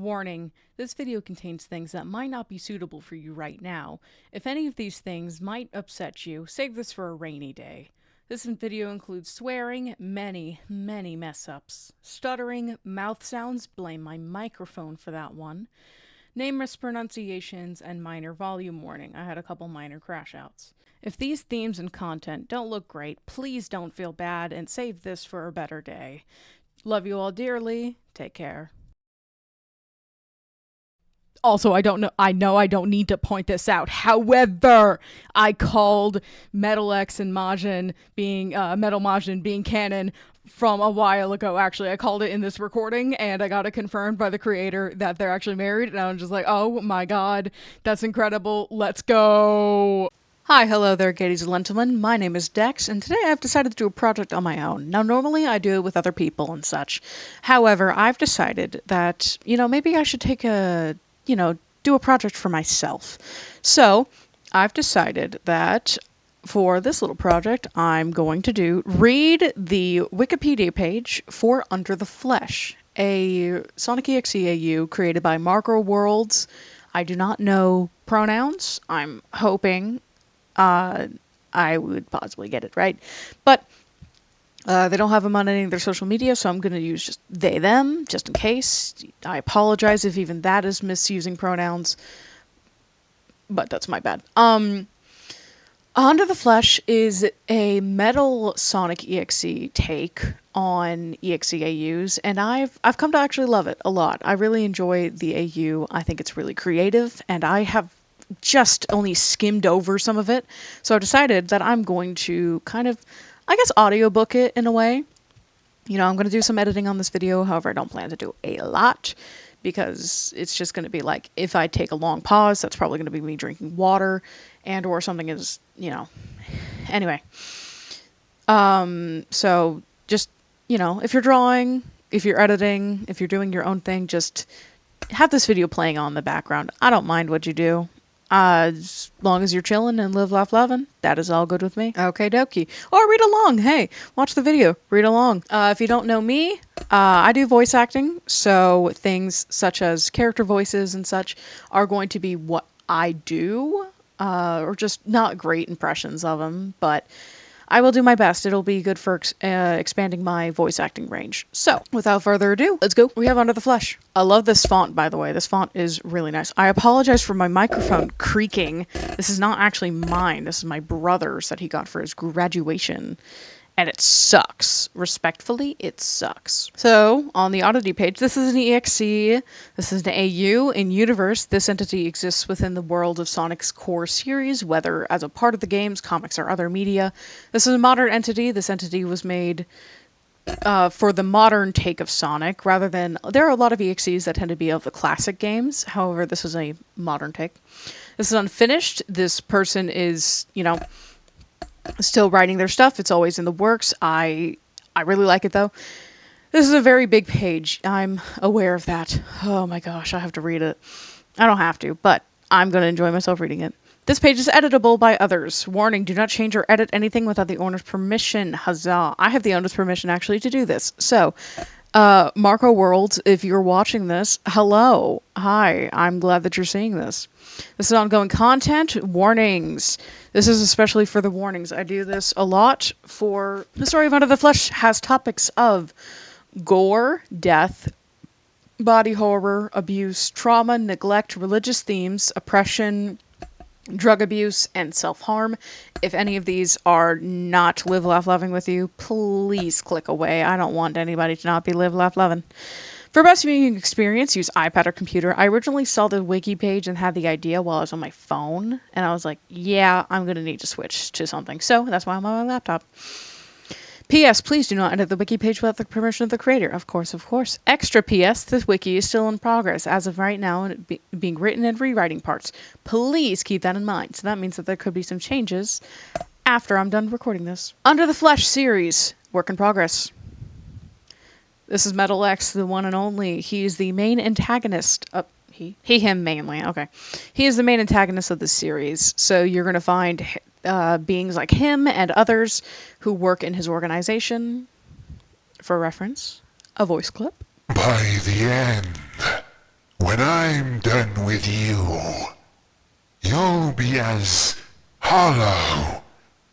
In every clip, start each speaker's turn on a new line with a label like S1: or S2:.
S1: Warning, this video contains things that might not be suitable for you right now. If any of these things might upset you, save this for a rainy day. This video includes swearing, many mess-ups, stuttering, mouth sounds, blame my microphone for that one, name mispronunciations, and minor volume warning. I had a couple minor crash outs. If these themes and content don't look great, please don't feel bad and save this for a better day. Love you all dearly. Take care. Also, I know I don't need to point this out. However, I called Metal X and Majin being, Metal Majin being canon from a while ago, actually. I called it in this recording, and I got it confirmed by the creator that they're actually married, and I was just like, oh my god, that's incredible, let's go! Hi, hello there, ladies and gentlemen. My name is Dex, and today I've decided to do a project on my own. Now, normally I do it with other people and such. However, I've decided that, maybe I should take do a project for myself. So, I've decided that for this little project, I'm going to read the Wikipedia page for Under the Flesh, a Sonic EXE AU created by Marco Worlds. I do not know pronouns. I'm hoping I would possibly get it right. But they don't have them on any of their social media, so I'm going to use just they, them, just in case. I apologize if even that is misusing pronouns, but that's my bad. Under the Flesh is a Metal Sonic EXE take on EXE AUs, and I've come to actually love it a lot. I really enjoy the AU. I think it's really creative, and I have just only skimmed over some of it, so I've decided that I'm going to kind of, I guess, audiobook it in a way. I'm going to do some editing on this video, however, I don't plan to do a lot, because it's just going to be like, if I take a long pause, that's probably going to be me drinking water, and or something is, anyway. So, just, if you're drawing, if you're editing, if you're doing your own thing, just have this video playing on in the background. I don't mind what you do. As long as you're chilling and live, laugh, loving, that is all good with me. Okay, dokie. Or read along. Hey, watch the video. Read along. If you don't know me, I do voice acting, so things such as character voices and such are going to be what I do, or just not great impressions of them, but I will do my best. It'll be good for expanding my voice acting range. So, without further ado, let's go. We have Under the Flesh. I love this font, by the way. This font is really nice. I apologize for my microphone creaking. This is not actually mine. This is my brother's that he got for his graduation. And it sucks. Respectfully, it sucks. So, on the oddity page, this is an EXE, this is an AU. In universe, this entity exists within the world of Sonic's core series, whether as a part of the games, comics, or other media. This is a modern entity. This entity was made for the modern take of Sonic, rather than... There are a lot of EXEs that tend to be of the classic games, however, this is a modern take. This is unfinished. This person is, still writing their stuff. It's always in the works. I really like it, though. This is a very big page. I'm aware of that. Oh my gosh, I have to read it. I don't have to, but I'm going to enjoy myself reading it. This page is editable by others. Warning, do not change or edit anything without the owner's permission. Huzzah. I have the owner's permission, actually, to do this. So, Marco Worlds, if you're watching this, hello. Hi, I'm glad that you're seeing this. This is ongoing content. Warnings. This is especially for the warnings. I do this a lot for... The story of Under the Flesh has topics of gore, death, body horror, abuse, trauma, neglect, religious themes, oppression, drug abuse, and self-harm. If any of these are not live, laugh, loving with you, please click away. I don't want anybody to not be live, laugh, loving. For best viewing experience, use iPad or computer. I originally saw the wiki page and had the idea while I was on my phone, and I was like, yeah, I'm going to need to switch to something. So that's why I'm on my laptop. P.S. Please do not edit the wiki page without the permission of the creator. Of course, of course. Extra P.S. This wiki is still in progress as of right now, and being written and rewriting parts. Please keep that in mind. So that means that there could be some changes after I'm done recording this. Under the Flesh series. Work in progress. This is Metal X, the one and only. He is the main antagonist. Him mainly. Okay. He is the main antagonist of the series. So you're going to find beings like him and others who work in his organization. For reference, a voice clip.
S2: By the end, when I'm done with you, you'll be as hollow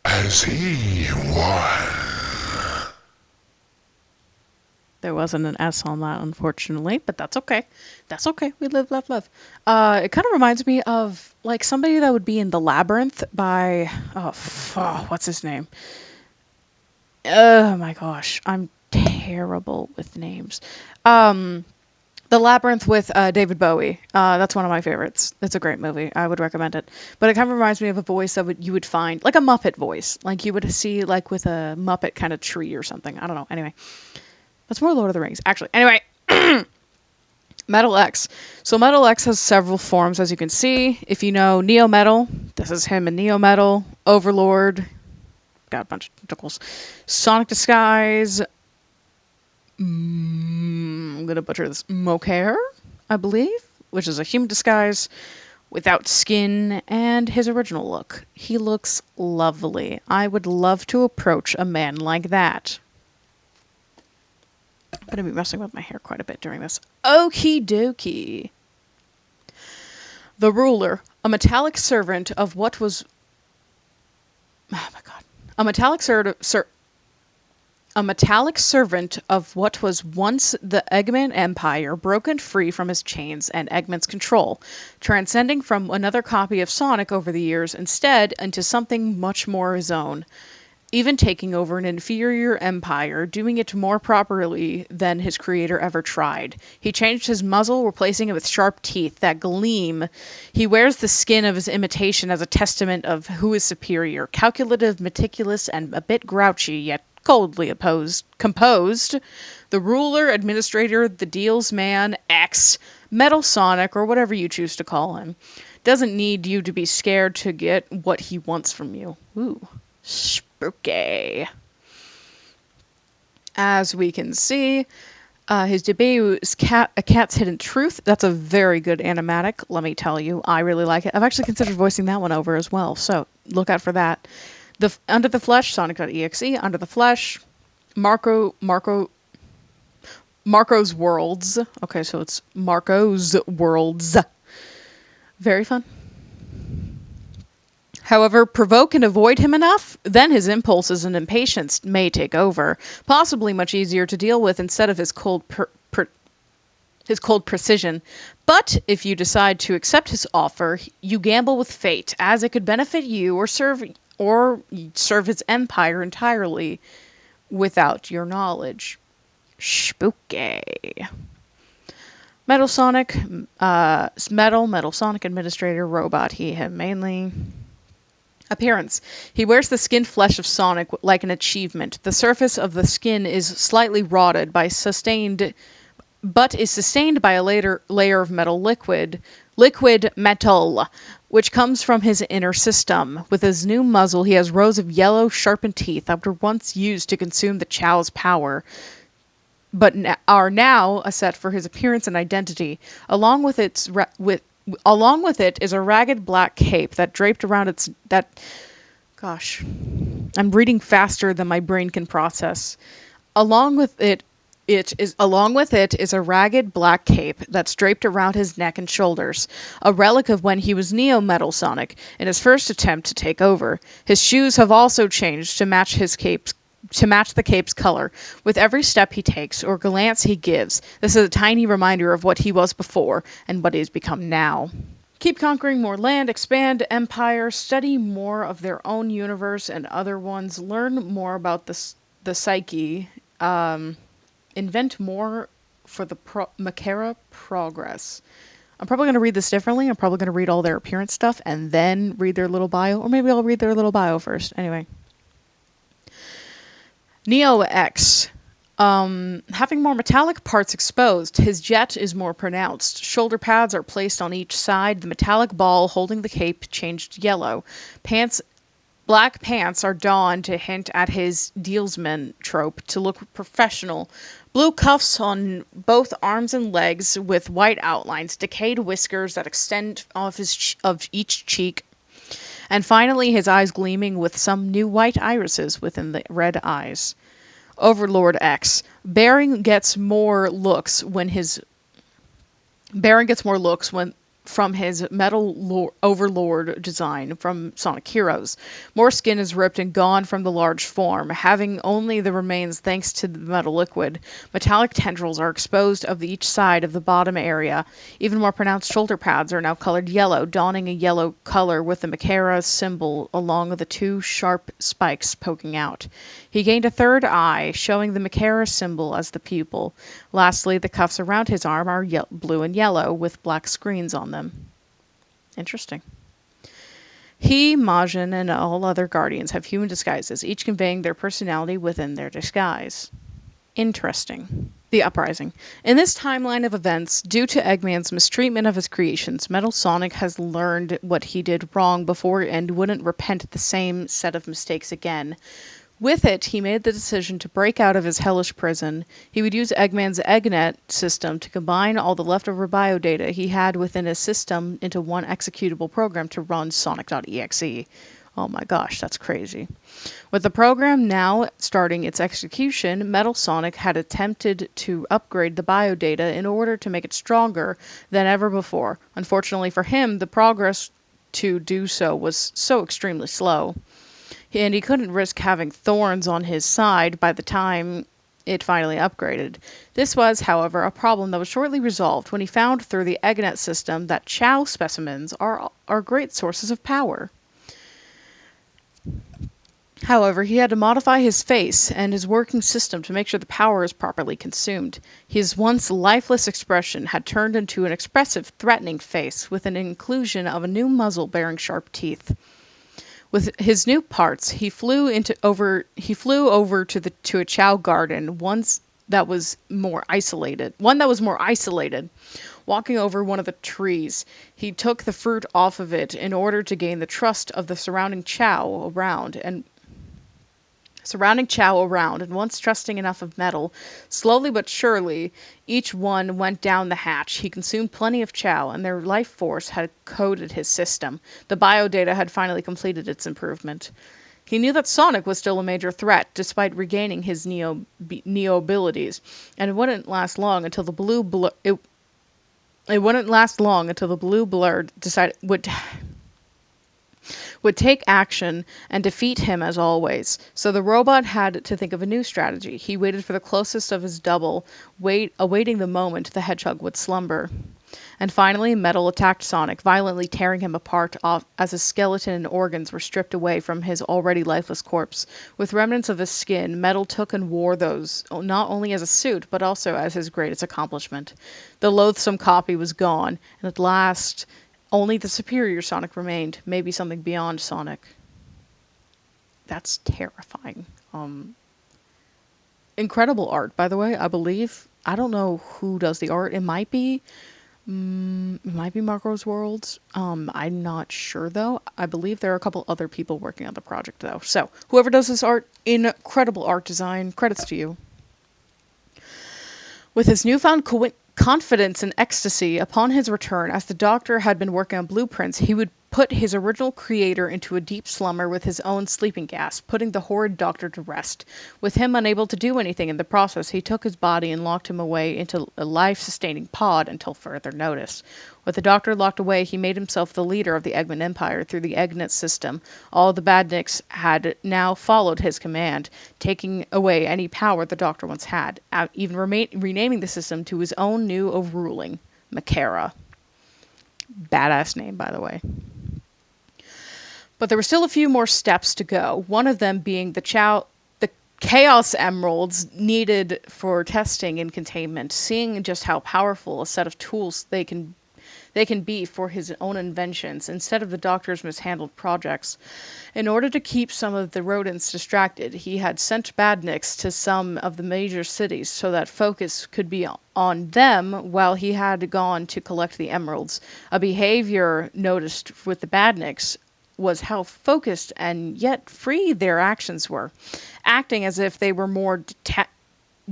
S2: as he was.
S1: There wasn't an S on that, unfortunately, but that's okay. That's okay. We live, love, love. It kind of reminds me of like somebody that would be in The Labyrinth by what's his name? Oh my gosh, I'm terrible with names. The Labyrinth with David Bowie. That's one of my favorites. It's a great movie. I would recommend it. But it kind of reminds me of a voice that you would find, like a Muppet voice, like you would see like with a Muppet kind of tree or something. I don't know. Anyway, that's more Lord of the Rings, actually. Anyway, Metal X. So Metal X has several forms, as you can see. If you know Neo Metal, this is him in Neo Metal. Overlord, got a bunch of tentacles. Sonic Disguise. I'm gonna butcher this. Mocair, I believe, which is a human disguise without skin and his original look. He looks lovely. I would love to approach a man like that. I'm going to be messing with my hair quite a bit during this. Okie dokie. The Ruler, a metallic servant of what was... Oh my god. A metallic servant of what was once the Eggman Empire, broken free from his chains and Eggman's control, transcending from another copy of Sonic over the years instead into something much more his own, even taking over an inferior empire, doing it more properly than his creator ever tried. He changed his muzzle, replacing it with sharp teeth that gleam. He wears the skin of his imitation as a testament of who is superior, calculative, meticulous, and a bit grouchy, yet coldly composed. The Ruler, Administrator, the Deals Man, X, Metal Sonic, or whatever you choose to call him, doesn't need you to be scared to get what he wants from you. Ooh, spooky. As we can see, his debut is A Cat's Hidden Truth. That's a very good animatic, let me tell you. I really like it. I've actually considered voicing that one over as well, so look out for that. Under the Flesh, Sonic.exe, Under the Flesh, Marco's Worlds. Okay, so it's Marco's Worlds. Very fun. However, provoke and avoid him enough, then his impulses and impatience may take over, possibly much easier to deal with instead of his cold precision. But if you decide to accept his offer, you gamble with fate, as it could benefit you or serve his empire entirely without your knowledge. Spooky. Metal Sonic, Metal Sonic Administrator, Robot, him mainly. Appearance. He wears the skinned flesh of Sonic like an achievement. The surface of the skin is slightly rotted but is sustained by a layer of metal liquid metal, which comes from his inner system. With his new muzzle, he has rows of yellow, sharpened teeth that were once used to consume the Chow's power, but are now a set for his appearance and identity. Along with it is a ragged black cape that draped around gosh, I'm reading faster than my brain can process. Along with it is a ragged black cape that's draped around his neck and shoulders, a relic of when he was Neo Metal Sonic in his first attempt to take over. His shoes have also changed to match the cape's color. With every step he takes or glance he gives, this is a tiny reminder of what he was before and what he has become now. Keep conquering more land, expand empire, study more of their own universe and other ones, learn more about the psyche, invent more for the Makara progress. I'm probably going to read this differently. I'm probably going to read all their appearance stuff and then read their little bio, or maybe I'll read their little bio first. Anyway. Neo X. Having more metallic parts exposed, his jet is more pronounced. Shoulder pads are placed on each side. The metallic ball holding the cape changed yellow. Black pants are donned to hint at his dealsman trope to look professional. Blue cuffs on both arms and legs with white outlines, decayed whiskers that extend off each cheek. And finally, his eyes gleaming with some new white irises within the red eyes. Overlord X. Baring gets more looks when his Baron gets more looks from his overlord design from Sonic Heroes. More skin is ripped and gone from the large form, having only the remains thanks to the metal liquid. Metallic tendrils are exposed of each side of the bottom area. Even more pronounced shoulder pads are now colored yellow, donning a yellow color with the Mechera symbol along the two sharp spikes poking out. He gained a third eye, showing the Mechera symbol as the pupil. Lastly, the cuffs around his arm are blue and yellow, with black screens on them. Interesting. He, Majin, and all other Guardians have human disguises, each conveying their personality within their disguise. Interesting. The Uprising. In this timeline of events, due to Eggman's mistreatment of his creations, Metal Sonic has learned what he did wrong before and wouldn't repent the same set of mistakes again. With it, he made the decision to break out of his hellish prison. He would use Eggman's EggNet system to combine all the leftover biodata he had within his system into one executable program to run Sonic.exe. Oh my gosh, that's crazy. With the program now starting its execution, Metal Sonic had attempted to upgrade the biodata in order to make it stronger than ever before. Unfortunately for him, the progress to do so was so extremely slow, and he couldn't risk having thorns on his side by the time it finally upgraded. This was, however, a problem that was shortly resolved when he found through the EggNet system that Chow specimens are great sources of power. However, he had to modify his face and his working system to make sure the power is properly consumed. His once lifeless expression had turned into an expressive, threatening face with an inclusion of a new muzzle bearing sharp teeth. With his new parts, he flew over to a Chow garden, one that was more isolated. Walking over one of the trees, he took the fruit off of it in order to gain the trust of the surrounding Chow around, and once trusting enough of Metal, slowly but surely, each one went down the hatch. He consumed plenty of Chow, and their life force had coded his system. The biodata had finally completed its improvement. He knew that Sonic was still a major threat, despite regaining his Neo abilities, and it wouldn't last long until the blue blur would take action and defeat him as always. So the robot had to think of a new strategy. He waited for the closest of his double, awaiting the moment the hedgehog would slumber. And finally, Metal attacked Sonic, violently tearing him apart off as his skeleton and organs were stripped away from his already lifeless corpse. With remnants of his skin, Metal took and wore those not only as a suit, but also as his greatest accomplishment. The loathsome copy was gone, and at last only the superior Sonic remained, maybe something beyond Sonic. That's terrifying. Incredible art, by the way, I believe. I don't know who does the art. It might be Marco's Worlds. I'm not sure, though. I believe there are a couple other people working on the project, though. So, whoever does this art, incredible art design. Credits to you. With his newfound confidence and ecstasy upon his return, as the Doctor had been working on blueprints, he would put his original creator into a deep slumber with his own sleeping gas, putting the horrid Doctor to rest. With him unable to do anything in the process, he took his body and locked him away into a life-sustaining pod until further notice. With the Doctor locked away, he made himself the leader of the Eggman Empire through the EggNet system. All the Badniks had now followed his command, taking away any power the Doctor once had, even renaming the system to his own new overruling, Mechera. Badass name, by the way. But there were still a few more steps to go, one of them being the Chaos Emeralds needed for testing and containment, seeing just how powerful a set of tools they can be for his own inventions instead of the Doctor's mishandled projects. In order to keep some of the rodents distracted, he had sent Badniks to some of the major cities so that focus could be on them while he had gone to collect the emeralds. A behavior noticed with the Badniks was how focused and yet free their actions were, acting as if they were more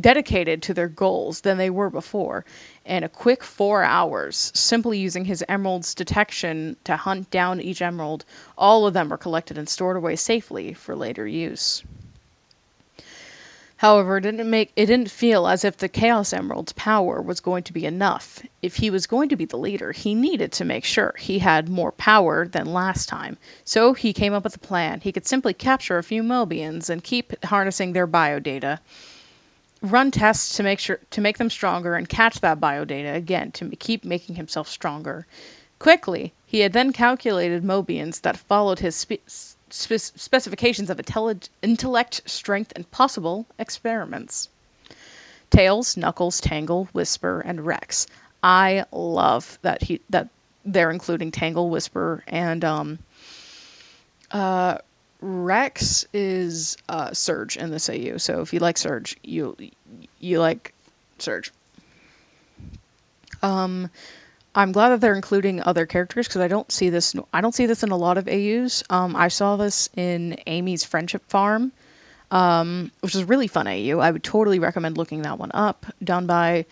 S1: dedicated to their goals than they were before. In a quick 4 hours, simply using his emerald's detection to hunt down each emerald, all of them were collected and stored away safely for later use. However, it didn't feel as if the Chaos Emerald's power was going to be enough. If he was going to be the leader, he needed to make sure he had more power than last time. So he came up with a plan. He could simply capture a few Mobians and keep harnessing their biodata, run tests to make them stronger, and catch that biodata again to keep making himself stronger. Quickly, he had then calculated Mobians that followed his specifications of intellect, strength, and possible experiments. Tails, Knuckles, Tangle, Whisper, and Rex. I love that they're including Tangle, Whisper, and Rex is Surge in this AU. So if you like Surge, you like Surge. I'm glad that they're including other characters because I don't see this in a lot of AUs. I saw this in Amy's Friendship Farm, which is a really fun AU. I would totally recommend looking that one up. Done by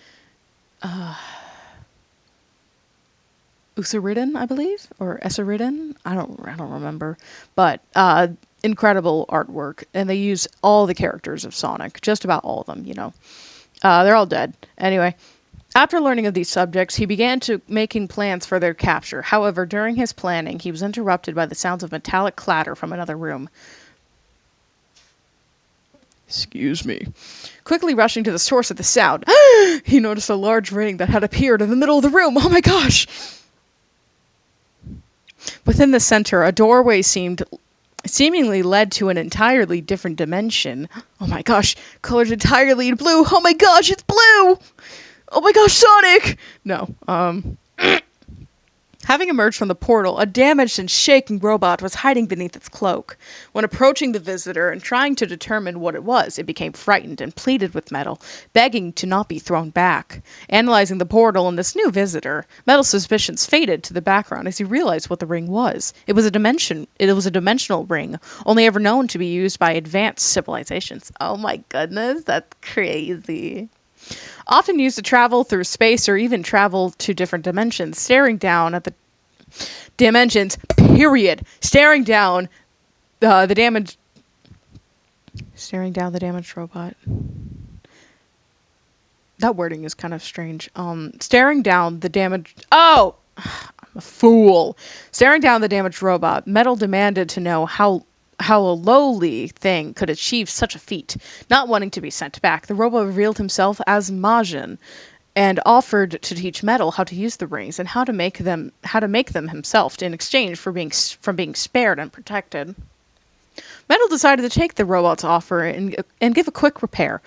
S1: Usaridon, I believe, or Esaridon. I don't remember, but incredible artwork, and they use all the characters of Sonic, just about all of them. They're all dead anyway. After learning of these subjects, he began making plans for their capture. However, during his planning, he was interrupted by the sounds of metallic clatter from another room. Excuse me. Quickly rushing to the source of the sound, he noticed a large ring that had appeared in the middle of the room. Oh my gosh! Within the center, a doorway seemingly led to an entirely different dimension. Oh my gosh, colored entirely in blue. Oh my gosh, it's blue! Oh my gosh, Sonic! No, Having emerged from the portal, a damaged and shaking robot was hiding beneath its cloak. When approaching the visitor and trying to determine what it was, it became frightened and pleaded with Metal, begging to not be thrown back. Analyzing the portal and this new visitor, Metal's suspicions faded to the background as he realized what the ring was. It was a dimensional ring, only ever known to be used by advanced civilizations. Oh my goodness, that's crazy. Often used to travel through space or even travel to different dimensions, staring down at the dimensions, period. Staring down the damaged robot. That wording is kind of strange. Staring down the damaged... Oh! I'm a fool. Staring down the damaged robot, Metal demanded to know how a lowly thing could achieve such a feat. Not wanting to be sent back, the robot revealed himself as Majin and offered to teach Metal how to use the rings and how to make them himself in exchange for from being spared and protected. Metal decided to take the robot's offer and give a quick repair.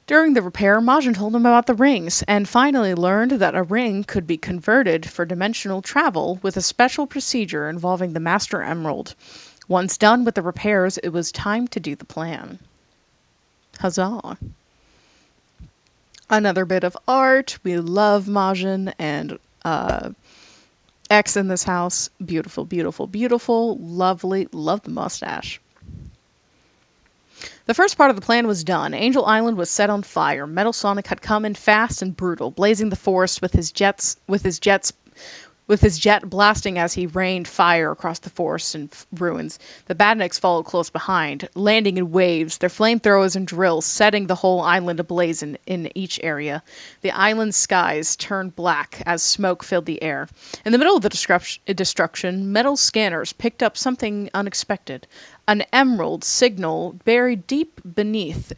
S1: During the repair, Majin told him about the rings and finally learned that a ring could be converted for dimensional travel with a special procedure involving the Master Emerald. Once done with the repairs, it was time to do the plan. Huzzah. Another bit of art. We love Majin and X in this house. Beautiful, beautiful, beautiful. Lovely. Love the mustache. The first part of the plan was done. Angel Island was set on fire. Metal Sonic had come in fast and brutal, blazing the forest with his jet blasting as he rained fire across the forest and ruins. The Badniks followed close behind, landing in waves, their flamethrowers and drills setting the whole island ablaze in each area. The island's skies turned black as smoke filled the air. In the middle of the destruction, metal scanners picked up something unexpected. An emerald signal buried deep beneath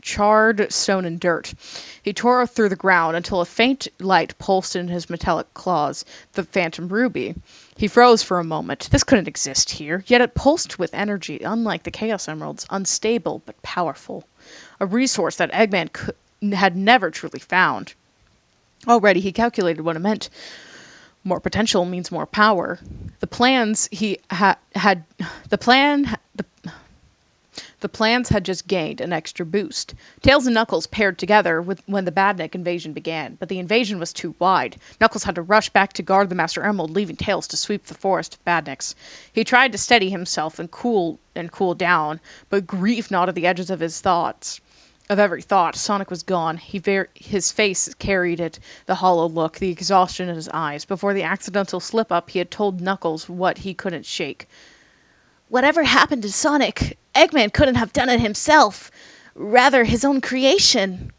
S1: charred stone and dirt. He tore through the ground until a faint light pulsed in his metallic claws, the phantom ruby. He froze for a moment. This couldn't exist here, yet it pulsed with energy, unlike the Chaos Emeralds, unstable but powerful. A resource that Eggman had never truly found. Already he calculated what it meant. More potential means more power. The plans had just gained an extra boost. Tails and Knuckles paired together when the Badnik invasion began, but the invasion was too wide. Knuckles had to rush back to guard the Master Emerald, leaving Tails to sweep the forest of Badniks. He tried to steady himself and cool down, but grief gnawed at the edges of his thoughts. Of every thought, Sonic was gone. His face carried it, the hollow look, the exhaustion in his eyes. Before the accidental slip-up, he had told Knuckles what he couldn't shake.
S3: Whatever happened to Sonic? Eggman couldn't have done it himself.
S1: Rather, his own creation.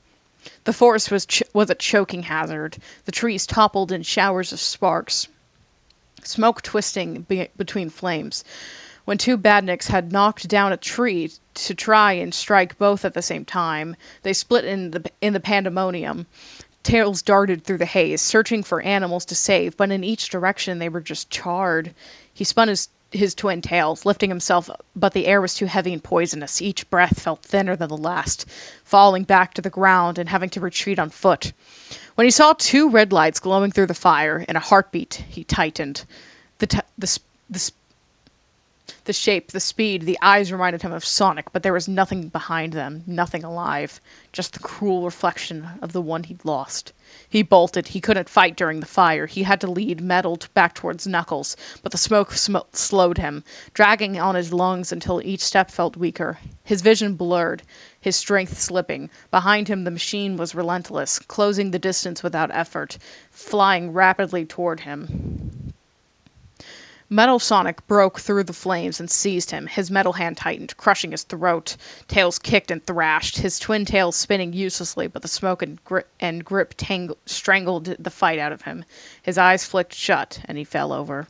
S1: The forest was a choking hazard. The trees toppled in showers of sparks, smoke twisting between flames. When two badniks had knocked down a tree to try and strike both at the same time, they split in the pandemonium. Tails darted through the haze, searching for animals to save, but in each direction they were just charred. He spun his twin tails, lifting himself, but the air was too heavy and poisonous. Each breath felt thinner than the last, falling back to the ground and having to retreat on foot. When he saw two red lights glowing through the fire, in a heartbeat, he tightened. The shape, the speed, the eyes reminded him of Sonic, but there was nothing behind them, nothing alive, just the cruel reflection of the one he'd lost. He bolted. He couldn't fight during the fire. He had to lead Metal back towards Knuckles, but the smoke slowed him, dragging on his lungs until each step felt weaker. His vision blurred, his strength slipping. Behind him, the machine was relentless, closing the distance without effort, flying rapidly toward him. Metal Sonic broke through the flames and seized him. His metal hand tightened, crushing his throat. Tails kicked and thrashed, his twin tails spinning uselessly, but the smoke and grip strangled the fight out of him. His eyes flicked shut, and he fell over.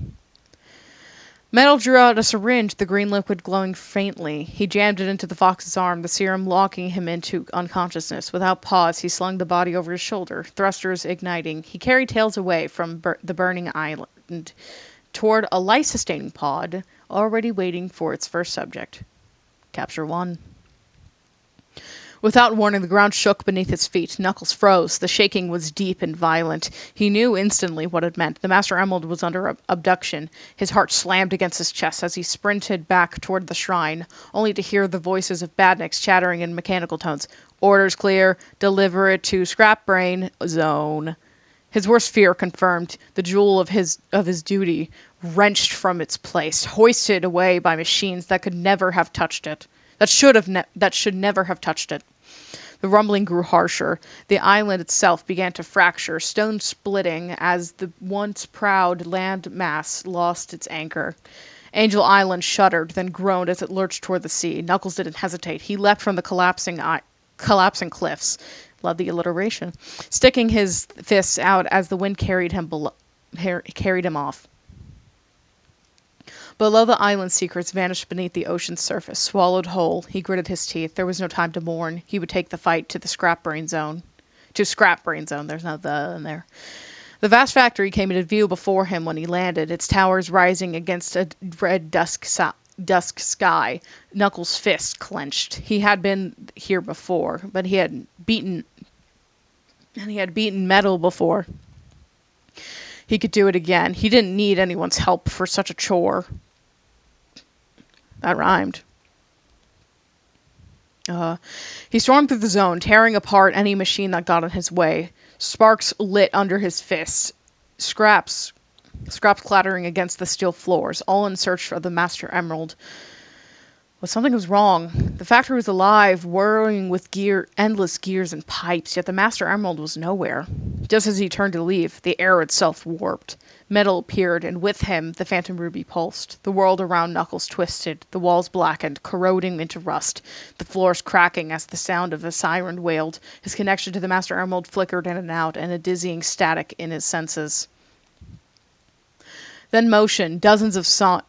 S1: Metal drew out a syringe, the green liquid glowing faintly. He jammed it into the fox's arm, the serum locking him into unconsciousness. Without pause, he slung the body over his shoulder, thrusters igniting. He carried Tails away from the burning island, toward a life-sustaining pod already waiting for its first subject. Capture 1. Without warning, the ground shook beneath his feet. Knuckles froze. The shaking was deep and violent. He knew instantly what it meant. The Master Emerald was under abduction. His heart slammed against his chest as he sprinted back toward the shrine, only to hear the voices of badniks chattering in mechanical tones. Orders clear. Deliver it to Scrap Brain Zone. His worst fear confirmed. The jewel of his duty, wrenched from its place, hoisted away by machines that could never have touched it. That should never have touched it. The rumbling grew harsher. The island itself began to fracture, stone splitting as the once proud land mass lost its anchor. Angel Island shuddered, then groaned as it lurched toward the sea. Knuckles didn't hesitate. He leapt from the collapsing cliffs. Love the alliteration. Sticking his fists out as the wind carried him off. Below, the island's secrets vanished beneath the ocean's surface, swallowed whole. He gritted his teeth. There was no time to mourn. He would take the fight to the Scrap Brain Zone. To Scrap Brain Zone. There's no the in there. The vast factory came into view before him when he landed, its towers rising against a red dusk sky. Knuckles' fists clenched. He had been here before, but he had beaten Metal before. He could do it again. He didn't need anyone's help for such a chore. That rhymed. He stormed through the zone, tearing apart any machine that got in his way. Sparks lit under his fists. Scraps clattering against the steel floors, all in search of the Master Emerald. But something was wrong. The factory was alive, whirring with endless gears and pipes, yet the Master Emerald was nowhere. Just as he turned to leave, the air itself warped. Metal appeared, and with him, the Phantom Ruby pulsed. The world around Knuckles twisted, the walls blackened, corroding into rust, the floors cracking as the sound of a siren wailed. His connection to the Master Emerald flickered in and out, and a dizzying static in his senses. Then dozens of Sonics,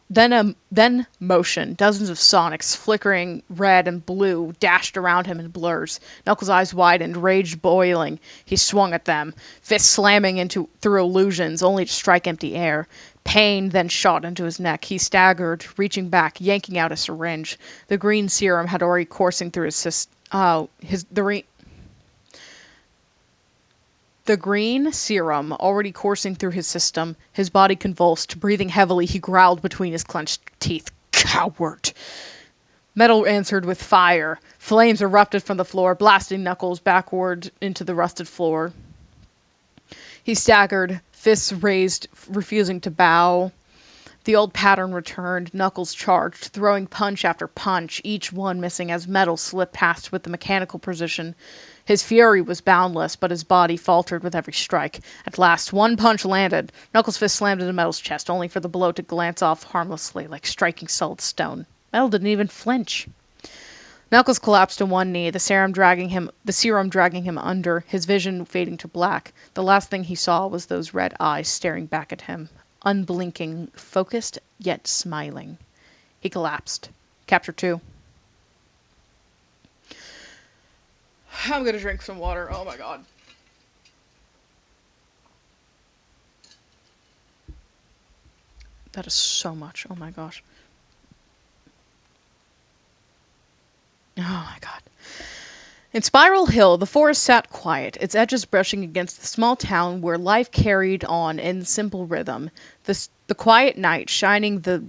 S1: flickering red and blue, dashed around him in blurs. Knuckles' eyes widened, rage boiling. He swung at them, fists slamming through illusions, only to strike empty air. Pain then shot into his neck. He staggered, reaching back, yanking out a syringe. The green serum had already coursing through his system. The green serum already coursing through his system. His body convulsed. Breathing heavily, he growled between his clenched teeth. Coward! Metal answered with fire. Flames erupted from the floor, blasting Knuckles backward into the rusted floor. He staggered, fists raised, refusing to bow. The old pattern returned. Knuckles charged, throwing punch after punch, each one missing as Metal slipped past with the mechanical precision. His fury was boundless, but his body faltered with every strike. At last, one punch landed. Knuckles' fist slammed into Metal's chest, only for the blow to glance off harmlessly, like striking solid stone. Metal didn't even flinch. Knuckles collapsed to one knee, the serum dragging him under, his vision fading to black. The last thing he saw was those red eyes staring back at him, unblinking, focused, yet smiling. He collapsed. Capture 2. I'm gonna drink some water. Oh my god. That is so much. Oh my gosh. Oh my god. In Spiral Hill, the forest sat quiet, its edges brushing against the small town where life carried on in simple rhythm. The quiet night shining, the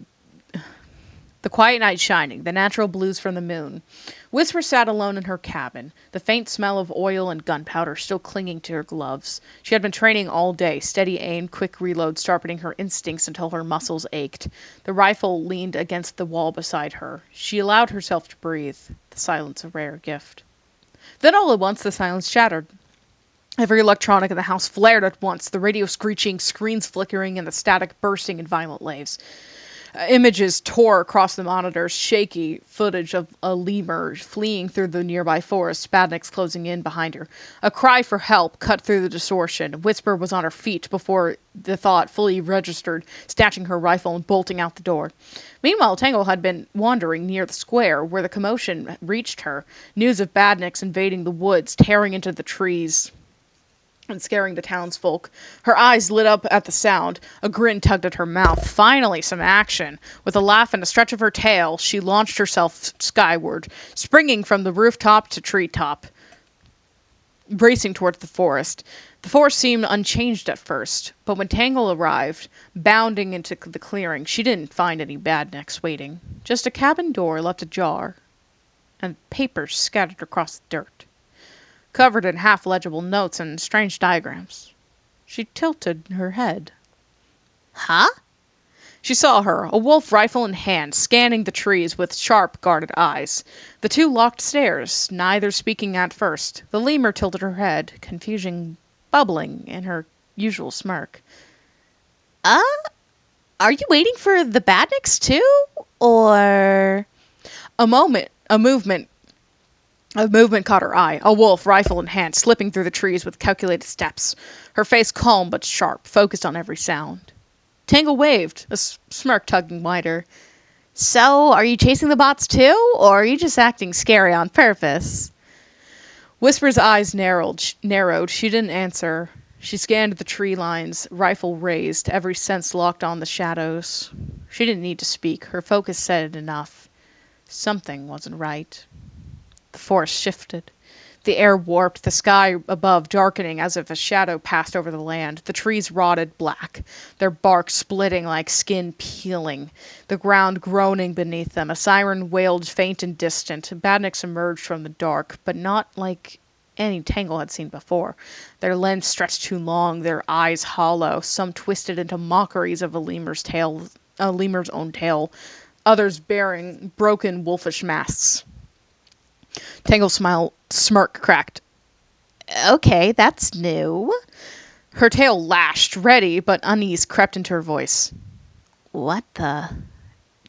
S1: natural blues from the moon. Whisper sat alone in her cabin, the faint smell of oil and gunpowder still clinging to her gloves. She had been training all day, steady aim, quick reload, sharpening her instincts until her muscles ached. The rifle leaned against the wall beside her. She allowed herself to breathe, the silence a rare gift. Then all at once the silence shattered. Every electronic in the house flared at once, the radio screeching, screens flickering, and the static bursting in violent waves. Images tore across the monitors, shaky footage of a lemur fleeing through the nearby forest, Badniks closing in behind her. A cry for help cut through the distortion. Whisper was on her feet before the thought fully registered, snatching her rifle and bolting out the door. Meanwhile, Tangle had been wandering near the square, where the commotion reached her. News of Badniks invading the woods, tearing into the trees and scaring the townsfolk. Her eyes lit up at the sound. A grin tugged at her mouth. Finally, some action. With a laugh and a stretch of her tail, she launched herself skyward, springing from the rooftop to treetop, racing towards the forest. The forest seemed unchanged at first, but when Tangle arrived, bounding into the clearing, she didn't find any badniks waiting. Just a cabin door left ajar, and papers scattered across the dirt, covered in half-legible notes and strange diagrams. She tilted her head. Huh? She saw her, a wolf rifle in hand, scanning the trees with sharp, guarded eyes. The two locked stares, neither speaking at first. The lemur tilted her head, confusion bubbling in her usual smirk. Are you waiting for the badniks too? Or... A movement caught her eye, a wolf, rifle in hand, slipping through the trees with calculated steps, her face calm but sharp, focused on every sound. Tangle waved, a smirk tugging wider. So, are you chasing the bots too, or are you just acting scary on purpose? Whisper's eyes narrowed. She didn't answer. She scanned the tree lines, rifle raised, every sense locked on the shadows. She didn't need to speak. Her focus said it enough. Something wasn't right. The forest shifted. The air warped, the sky above darkening as if a shadow passed over the land. The trees rotted black, their bark splitting like skin peeling, the ground groaning beneath them. A siren wailed faint and distant. Badniks emerged from the dark, but not like any Tangle had seen before. Their limbs stretched too long, their eyes hollow, some twisted into mockeries of a lemur's own tail, others bearing broken wolfish masks. Tangle's smirk cracked. Okay, that's new. Her tail lashed, ready, but unease crept into her voice. What the...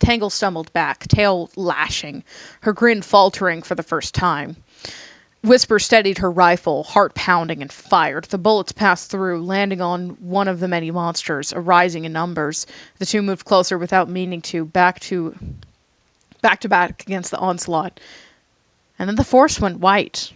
S1: Tangle stumbled back, tail lashing, her grin faltering for the first time. Whisper steadied her rifle, heart pounding, and fired. The bullets passed through, landing on one of the many monsters, arising in numbers. The two moved closer without meaning to, back to back against the onslaught. And then the forest went white.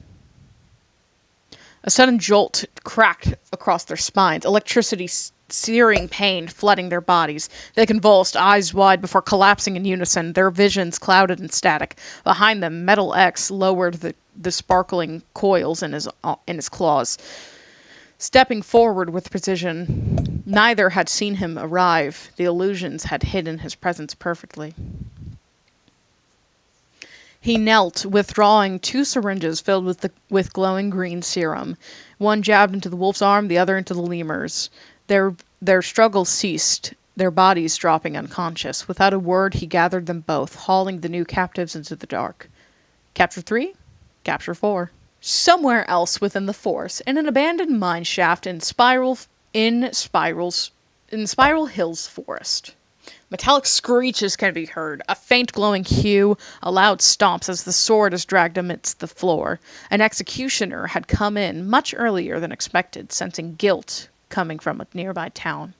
S1: A sudden jolt cracked across their spines, electricity searing pain flooding their bodies. They convulsed, eyes wide, before collapsing in unison, their visions clouded and static. Behind them, Metal X lowered the sparkling coils in his claws. Stepping forward with precision, neither had seen him arrive. The illusions had hidden his presence perfectly. He knelt, withdrawing 2 syringes filled with glowing green serum. One jabbed into the wolf's arm, the other into the lemur's. Their struggle ceased, their bodies dropping unconscious. Without a word, he gathered them both, hauling the new captives into the dark. Capture 3? Capture 4. Somewhere else within the forest, in an abandoned mine shaft in Spiral Hills forest. Metallic screeches can be heard, a faint glowing hue, a loud stomps as the sword is dragged amidst the floor. An executioner had come in much earlier than expected, sensing guilt coming from a nearby town.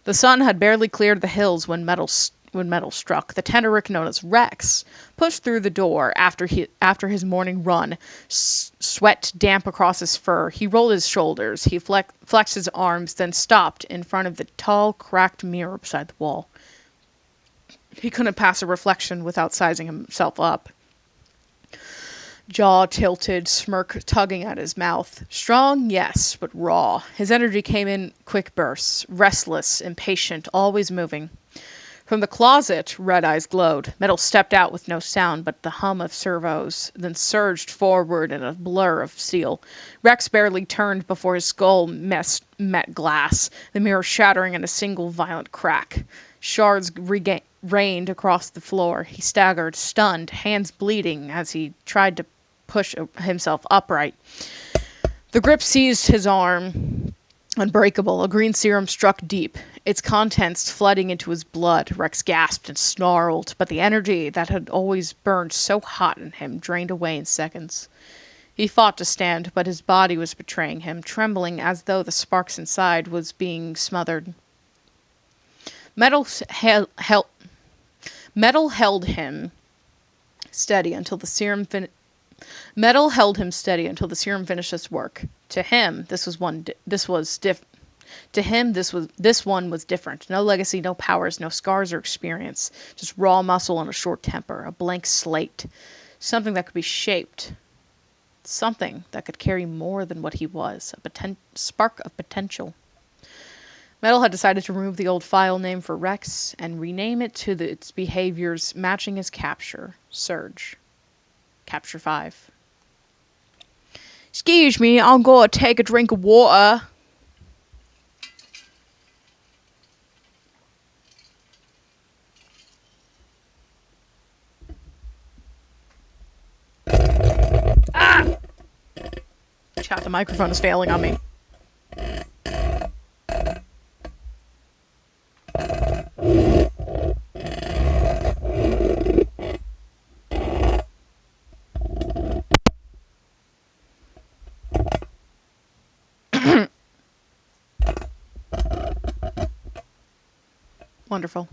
S1: The sun had barely cleared the hills when metal struck. The Teneric known as Rex pushed through the door after his morning run, sweat damp across his fur. He rolled his shoulders. He flexed his arms, then stopped in front of the tall, cracked mirror beside the wall. He couldn't pass a reflection without sizing himself up. Jaw tilted, smirk tugging at his mouth. Strong, yes, but raw. His energy came in quick bursts, restless, impatient, always moving. From the closet, red eyes glowed. Metal stepped out with no sound but the hum of servos, then surged forward in a blur of steel. Rex barely turned before his skull met glass, the mirror shattering in a single violent crack. Shards rained across the floor. He staggered, stunned, hands bleeding as he tried to push himself upright. The grip seized his arm, unbreakable. A green serum struck deep, its contents flooding into his blood. Rex gasped and snarled, but the energy that had always burned so hot in him drained away in seconds. He fought to stand, but his body was betraying him, trembling as though the sparks inside was being smothered. Metal held him steady until the serum finished its work. To him, this one was different. No legacy, no powers, no scars or experience. Just raw muscle and a short temper, a blank slate. Something that could be shaped. Something that could carry more than what he was. A spark of potential. Metal had decided to remove the old file name for Rex and rename it to its behaviors matching his capture. Surge. Capture 5. Excuse me, I'm gonna take a drink of water. Ah! Chat, the microphone is failing on me. Wonderful.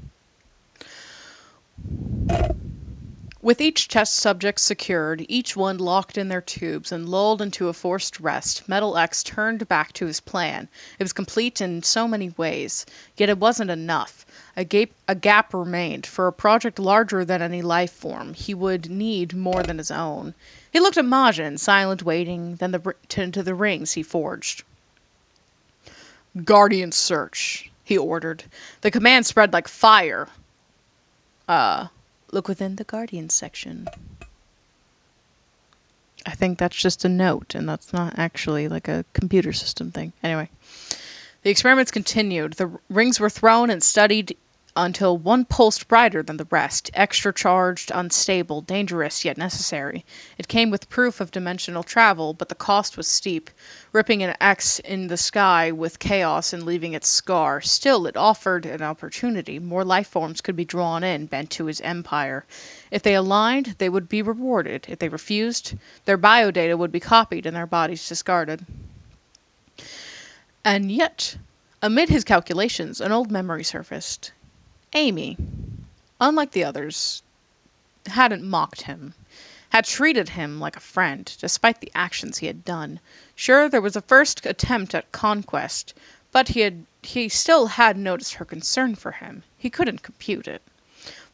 S1: With each test subject secured, each one locked in their tubes and lulled into a forced rest, Metal X turned back to his plan. It was complete in so many ways, yet it wasn't enough. A gap remained. For a project larger than any life form, he would need more than his own. He looked at Majin, silent, waiting, then into the rings he forged. Guardian search, he ordered. The command spread like fire. Look within the Guardian section. I think that's just a note, and that's not actually like a computer system thing. Anyway. The experiments continued. The rings were thrown and studied until one pulsed brighter than the rest, extra charged, unstable, dangerous, yet necessary. It came with proof of dimensional travel, but the cost was steep, ripping an X in the sky with chaos and leaving its scar. Still, it offered an opportunity. More life forms could be drawn in, bent to his empire. If they aligned, they would be rewarded. If they refused, their biodata would be copied and their bodies discarded. And yet, amid his calculations, an old memory surfaced. Amy, unlike the others, hadn't mocked him, had treated him like a friend, despite the actions he had done. Sure, there was a first attempt at conquest, but he still had noticed her concern for him. He couldn't compute it.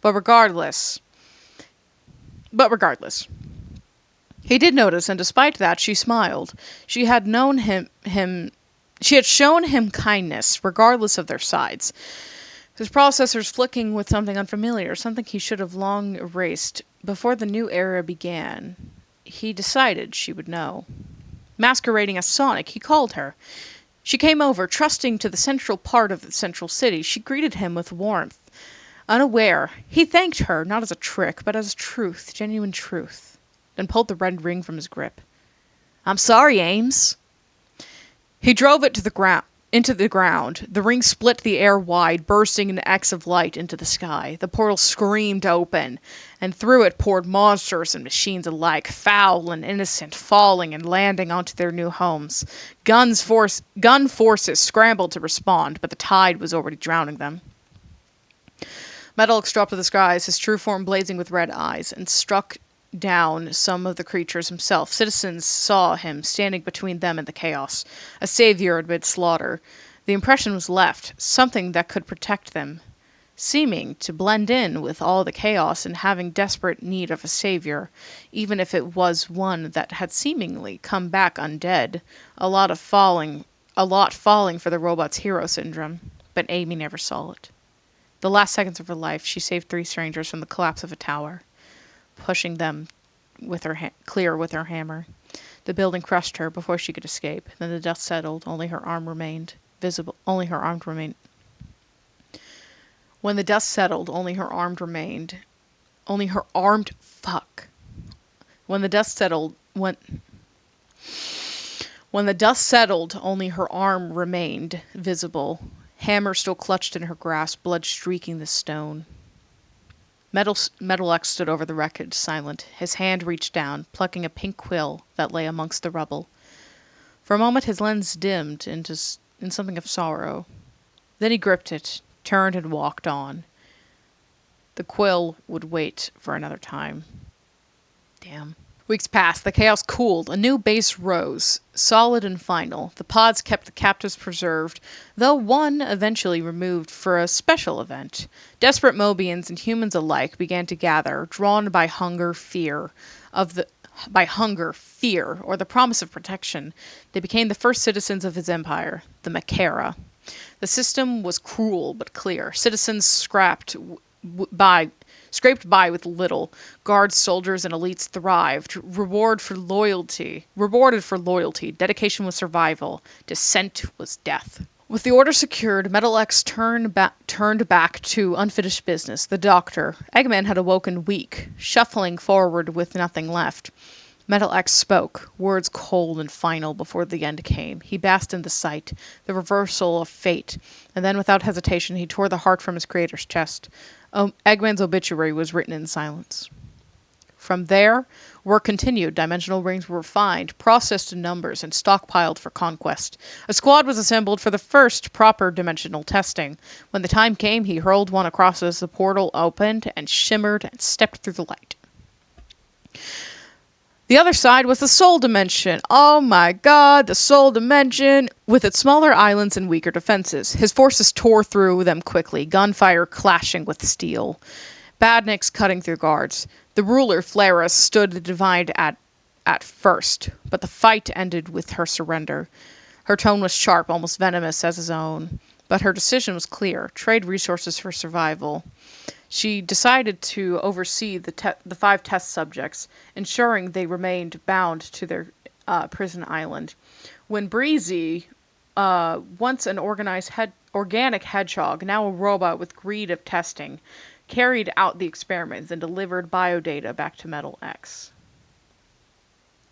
S1: But regardless, he did notice, and despite that, she smiled. She had shown him kindness, regardless of their sides. His processors flicking with something unfamiliar, something he should have long erased before the new era began. He decided she would know. Masquerading as Sonic, he called her. She came over, trusting to the central part of the central city. She greeted him with warmth. Unaware, he thanked her, not as a trick, but as truth, genuine truth, then pulled the red ring from his grip. I'm sorry, Ames. He drove it to the ground. into the ground. The ring split the air wide, bursting an X of light into the sky. The portal screamed open, and through it poured monsters and machines alike, foul and innocent, falling and landing onto their new homes. Gun forces scrambled to respond, but the tide was already drowning them. Metal X dropped to the skies, his true form blazing with red eyes, and struck down some of the creatures himself. Citizens saw him standing between them and the chaos, a savior amid slaughter. The impression was left, something that could protect them, seeming to blend in with all the chaos and having desperate need of a savior, even if it was one that had seemingly come back undead. A lot falling for the robot's hero syndrome, but Amy never saw it. The last seconds of her life, she saved 3 strangers from the collapse of a tower, pushing them with her clear with her hammer. The building crushed her before she could escape. Then the dust settled. Only her arm remained visible. Only her arm remained. When the dust settled, only her arm remained. Only her armed fuck. When the dust settled, when the dust settled, only her arm remained visible. Hammer still clutched in her grasp, blood streaking the stone. Metal X stood over the wreckage, silent. His hand reached down, plucking a pink quill that lay amongst the rubble. For a moment his lens dimmed in something of sorrow. Then he gripped it, turned and walked on. The quill would wait for another time. Damn. Weeks passed. The chaos cooled. A new base rose, solid and final. The pods kept the captives preserved, though one eventually removed for a special event. Desperate Mobians and humans alike began to gather, drawn by fear, or the promise of protection. They became the first citizens of his empire, the Makara. The system was cruel but clear. Citizens scraped by with little. Guards, soldiers, and elites thrived, rewarded for loyalty. Dedication was survival. Dissent was death. With the order secured, Metal X turned back to unfinished business. The doctor. Eggman had awoken weak, shuffling forward with nothing left. Metal X spoke, words cold and final before the end came. He basked in the sight, the reversal of fate, and then without hesitation he tore the heart from his creator's chest. Eggman's obituary was written in silence. From there, work continued. Dimensional rings were refined, processed in numbers, and stockpiled for conquest. A squad was assembled for the first proper dimensional testing. When the time came, he hurled one across as the portal opened and shimmered and stepped through the light. The other side was the Soul Dimension. Oh my god, the Soul Dimension! With its smaller islands and weaker defenses. His forces tore through them quickly, gunfire clashing with steel. Badniks cutting through guards. The ruler, Flaris, stood divided at first, but the fight ended with her surrender. Her tone was sharp, almost venomous as his own. But her decision was clear. Trade resources for survival. She decided to oversee the 5 test subjects, ensuring they remained bound to their prison island. When Breezy, once an organic hedgehog, now a robot with greed of testing, carried out the experiments and delivered biodata back to Metal X.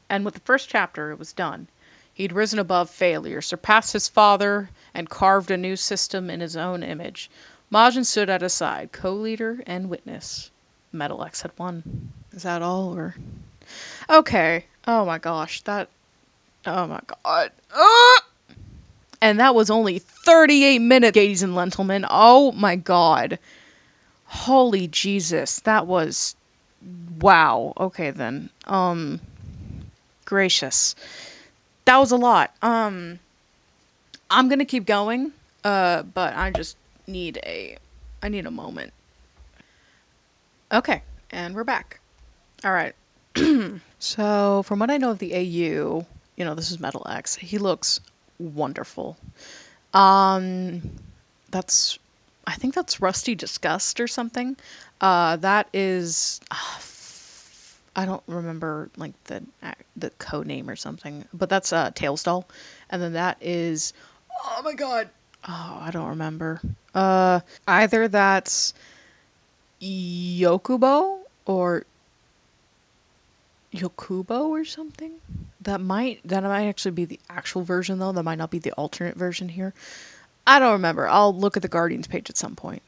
S1: And with the first chapter, it was done. He'd risen above failure, surpassed his father, and carved a new system in his own image. Majin stood at his side, co-leader and witness. Metal X had won. Is that all, or? Okay. Oh my gosh, oh my god. Ah! And that was only 38 minutes, ladies and gentlemen. Oh my god. Holy Jesus, that was... Wow. Okay then. Gracious. That was a lot. I'm gonna keep going, but I just need a moment. Okay, and we're back. All right. So, from what I know of the AU, this is Metal X. He looks wonderful. I think that's Rusty Disgust or something. That is, I don't remember like the code name or something, but that's Tails Doll, and then that is, oh my god. Oh, I don't remember. Either that's Yokubo or Yokubo or something. That might actually be the actual version though. That might not be the alternate version here. I don't remember. I'll look at the Guardians page at some point.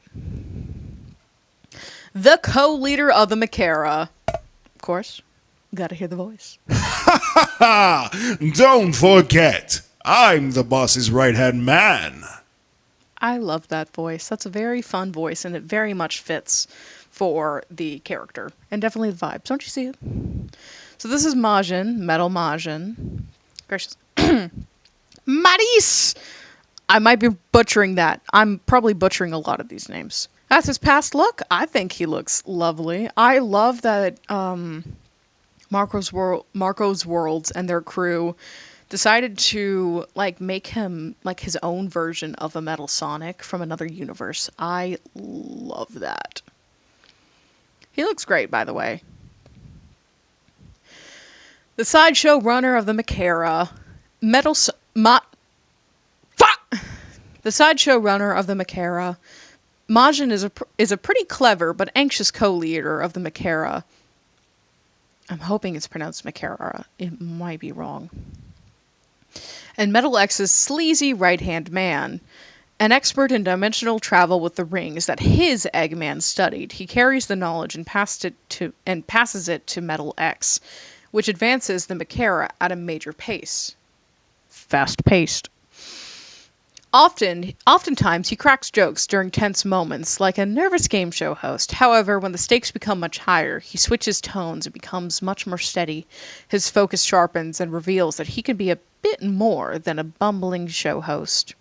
S1: The co-leader of the Makara. Of course, gotta hear the voice.
S3: Don't forget, I'm the boss's right-hand man.
S1: I love that voice. That's a very fun voice, and it very much fits for the character and definitely the vibes. Don't you see it? So this is Majin, Metal Majin. Gracious. Maris! I might be butchering that. I'm probably butchering a lot of these names. That's his past look. I think he looks lovely. I love that Marco's Worlds and their crew decided to make him like his own version of a Metal Sonic from another universe. I love that. He looks great, by the way. The sideshow runner of the Makara, the sideshow runner of the Makara, Majin is a pretty clever but anxious co-leader of the Makara. I'm hoping it's pronounced Makara. It might be wrong. And Metal X's sleazy right-hand man, an expert in dimensional travel with the rings that his Eggman studied. He carries the knowledge and passes it to Metal X, which advances the Makara at a major pace. Fast-paced. Oftentimes, he cracks jokes during tense moments, like a nervous game show host. However, when the stakes become much higher, he switches tones and becomes much more steady. His focus sharpens and reveals that he can be a bit more than a bumbling show host.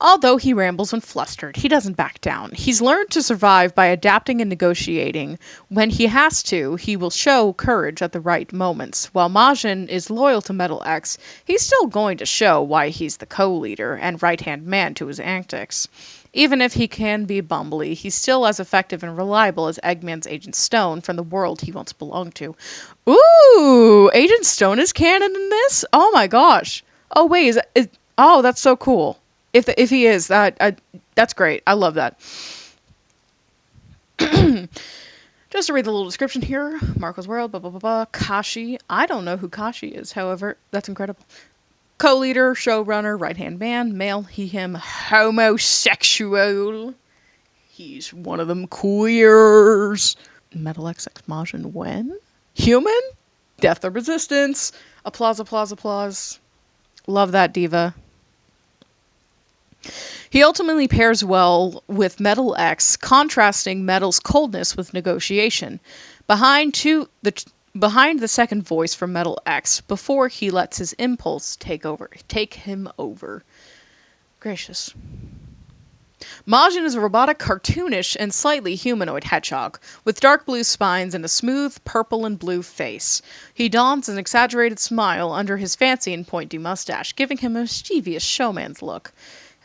S1: Although he rambles when flustered, he doesn't back down. He's learned to survive by adapting and negotiating. When he has to, he will show courage at the right moments. While Majin is loyal to Metal X, he's still going to show why he's the co-leader and right-hand man to his antics. Even if he can be bumbly, he's still as effective and reliable as Eggman's Agent Stone from the world he once belonged to. Ooh! Agent Stone is canon in this? Oh my gosh. Oh wait, oh, that's so cool. If he is, that's great. I love that. Just to read the little description here. Marco's World, blah, blah, blah, blah. Kashi. I don't know who Kashi is, however. That's incredible. Co-leader, showrunner, right-hand man, male, he, him, homosexual. He's one of them queers. Metal X Majin when? Human? Death or resistance. Applause, applause, applause. Love that diva. He ultimately pairs well with Metal X, contrasting Metal's coldness with negotiation. Behind the second voice from Metal X, before he lets his impulse take him over. Gracious. Majin is a robotic, cartoonish, and slightly humanoid hedgehog, with dark blue spines and a smooth purple and blue face. He dons an exaggerated smile under his fancy and pointy mustache, giving him a mischievous showman's look.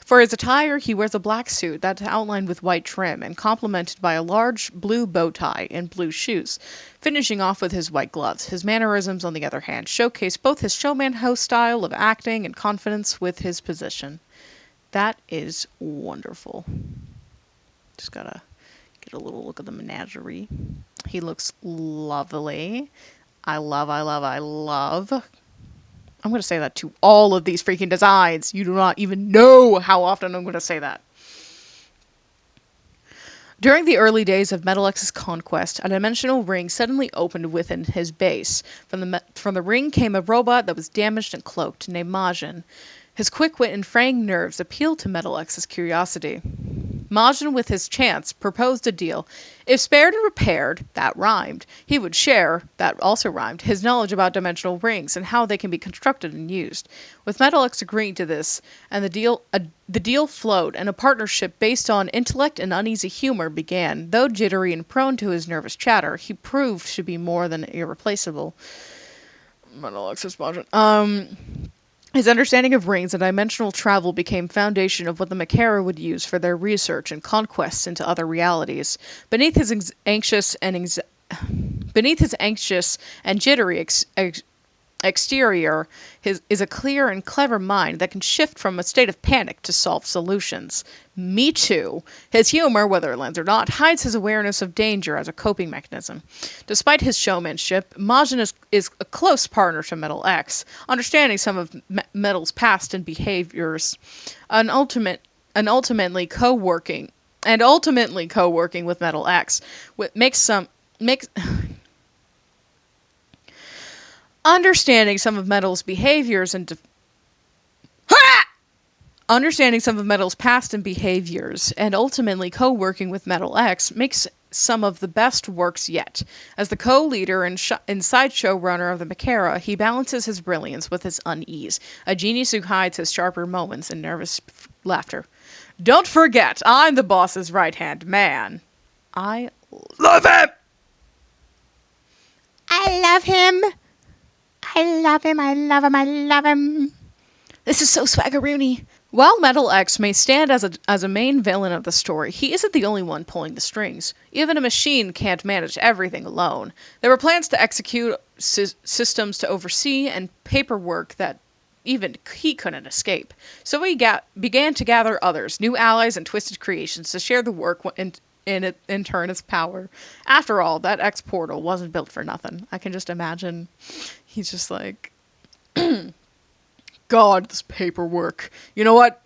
S1: For his attire, he wears a black suit that's outlined with white trim and complemented by a large blue bow tie and blue shoes, finishing off with his white gloves. His mannerisms, on the other hand, showcase both his showman-host style of acting and confidence with his position. That is wonderful. Just gotta get a little look at the menagerie. He looks lovely. I love. I'm going to say that to all of these freaking designs. You do not even know how often I'm going to say that. During the early days of Metal X's conquest, a dimensional ring suddenly opened within his base. From the ring came a robot that was damaged and cloaked, named Majin. His quick wit and fraying nerves appealed to Metal X's curiosity. Majin, with his chance, proposed a deal. If spared and repaired, that rhymed, he would share, that also rhymed, his knowledge about dimensional rings and how they can be constructed and used. With Metal X agreeing to this, and the deal flowed, and a partnership based on intellect and uneasy humor began. Though jittery and prone to his nervous chatter, he proved to be more than irreplaceable. Metal X's Majin. His understanding of rings and dimensional travel became foundation of what the Makara would use for their research and conquests into other realities. Beneath his anxious and jittery exterior is a clear and clever mind that can shift from a state of panic to solve solutions. Me too. His humor, whether it lands or not, hides his awareness of danger as a coping mechanism. Despite his showmanship, Majin is a close partner to Metal X, understanding some of Metal's past and behaviors, ultimately co-working with Metal X, makes understanding some of Metal's behaviors and understanding some of Metal's past and behaviors, and ultimately co-working with Metal X makes some of the best works yet. As the co-leader and sideshow runner of the Mechera, he balances his brilliance with his unease, a genius who hides his sharper moments in nervous laughter. Don't forget, I'm the boss's right-hand man. I love him! I love him! I love him, I love him, I love him. This is so swaggeroony. While Metal X may stand as a main villain of the story, he isn't the only one pulling the strings. Even a machine can't manage everything alone. There were plans to execute, systems to oversee, and paperwork that even he couldn't escape. So he began to gather others, new allies and twisted creations, to share the work in turn his power. After all, that X portal wasn't built for nothing. I can just imagine he's just like, God, this paperwork. You know what?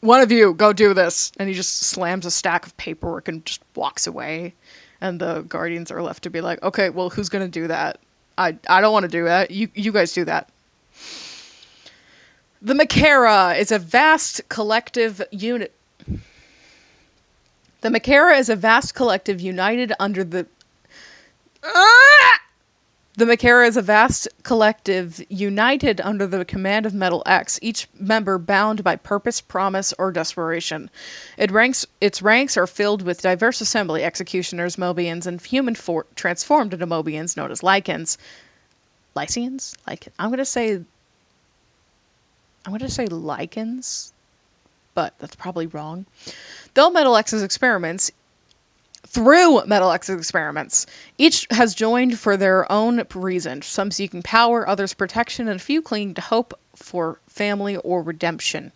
S1: One of you, go do this. And he just slams a stack of paperwork and just walks away. And the Guardians are left to be like, okay, well, who's going to do that? I don't want to do that. You guys do that. The Mechera is a vast collective unit. The Mechera is a vast collective united under the... The Mechera is a vast collective united under the command of Metal X, each member bound by purpose, promise, or desperation. Its ranks are filled with diverse assembly, executioners, Mobians, and transformed into Mobians known as Lycans. Lycians? I'm gonna say Lycans, but that's probably wrong. Through Metal X's experiments, each has joined for their own reason, some seeking power, others protection, and a few clinging to hope for family or redemption.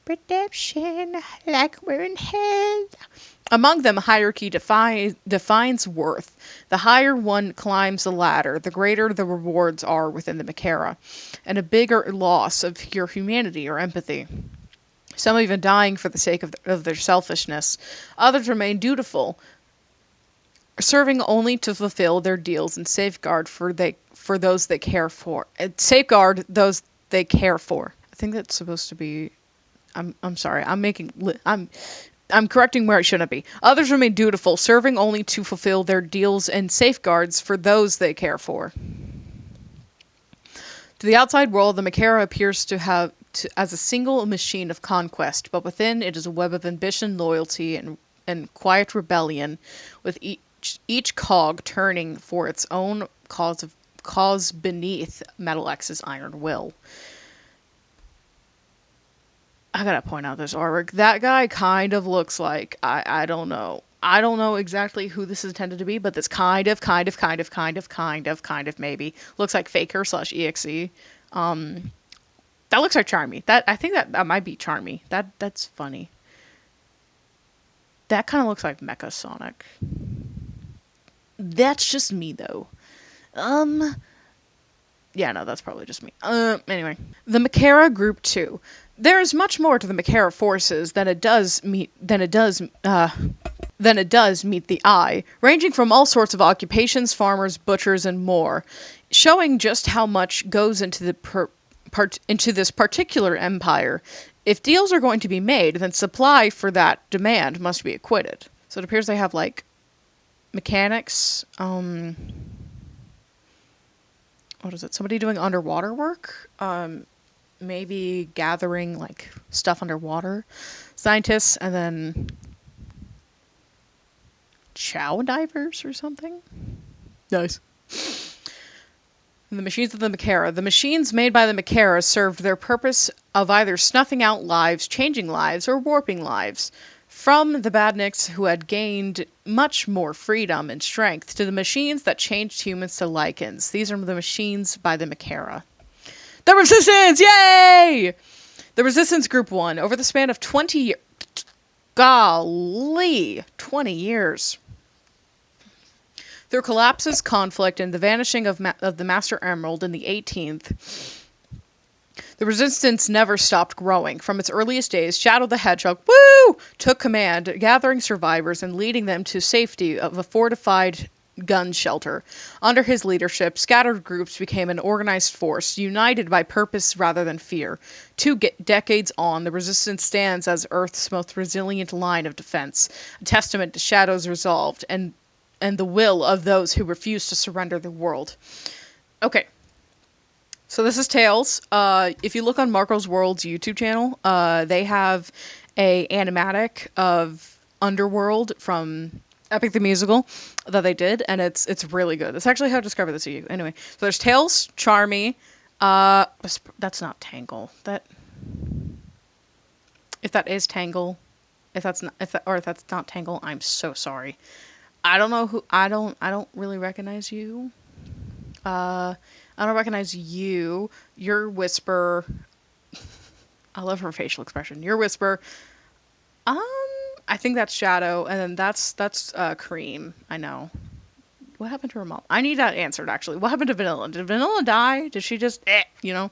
S1: Redemption, like we're in hell. Among them, hierarchy defines worth. The higher one climbs the ladder, the greater the rewards are within the Mechera, and a bigger loss of your humanity or empathy. Some even dying for the sake of their selfishness. Others remain dutiful, serving only to fulfill their deals and safeguard those they care for. Safeguard those they care for. I think that's supposed to be. I'm sorry. I'm correcting where I shouldn't be. Others remain dutiful, serving only to fulfill their deals and safeguards for those they care for. To the outside world, the Mechera appears as a single machine of conquest, but within it is a web of ambition, loyalty, and quiet rebellion, with each cog turning for its own cause beneath Metal X's iron will. I gotta point out this artwork. That guy kind of looks like, I don't know. I don't know exactly who this is intended to be, but this kind of maybe looks like Faker/EXE. That looks like Charmy. I think that might be Charmy. That's funny. That kind of looks like Mecha Sonic. That's just me though. Yeah, no, that's probably just me. Anyway, the Mechera Group 2. There is much more to the Mechera forces than it does meet the eye, ranging from all sorts of occupations, farmers, butchers, and more, showing just how much goes into into this particular empire. If deals are going to be made, then supply for that demand must be acquitted. So it appears they have like mechanics. What is it? Somebody doing underwater work? Maybe gathering like stuff underwater. Scientists, and then chow divers or something. Nice. And the machines of the Mechera. The machines made by the Mechera served their purpose of either snuffing out lives, changing lives, or warping lives. From the badniks who had gained much more freedom and strength to the machines that changed humans to lichens. These are the machines by the Makara. The Resistance! Yay! The Resistance Group 1, over the span of 20 years. Golly! 20 years. Through collapses, conflict, and the vanishing of the Master Emerald in the 18th, the Resistance never stopped growing. From its earliest days, Shadow the Hedgehog, took command, gathering survivors and leading them to safety of a fortified gun shelter. Under his leadership, scattered groups became an organized force, united by purpose rather than fear. 2 decades on, the Resistance stands as Earth's most resilient line of defense, a testament to Shadow's resolve and the will of those who refuse to surrender the world. Okay. So this is Tails. If you look on Marco's World's YouTube channel, they have a animatic of Underworld from Epic the Musical that they did, and it's really good. That's actually how I discovered this to you. Anyway, so there's Tails, Charmy. That's not Tangle. If that is Tangle, if that's not Tangle, I'm so sorry. I don't know who. I don't really recognize you. I don't recognize you. Your Whisper. I love her facial expression. Your Whisper. I think that's Shadow, and then that's Cream. I know. What happened to her mom? I need that answered, actually. What happened to Vanilla? Did Vanilla die? Did she just, you know?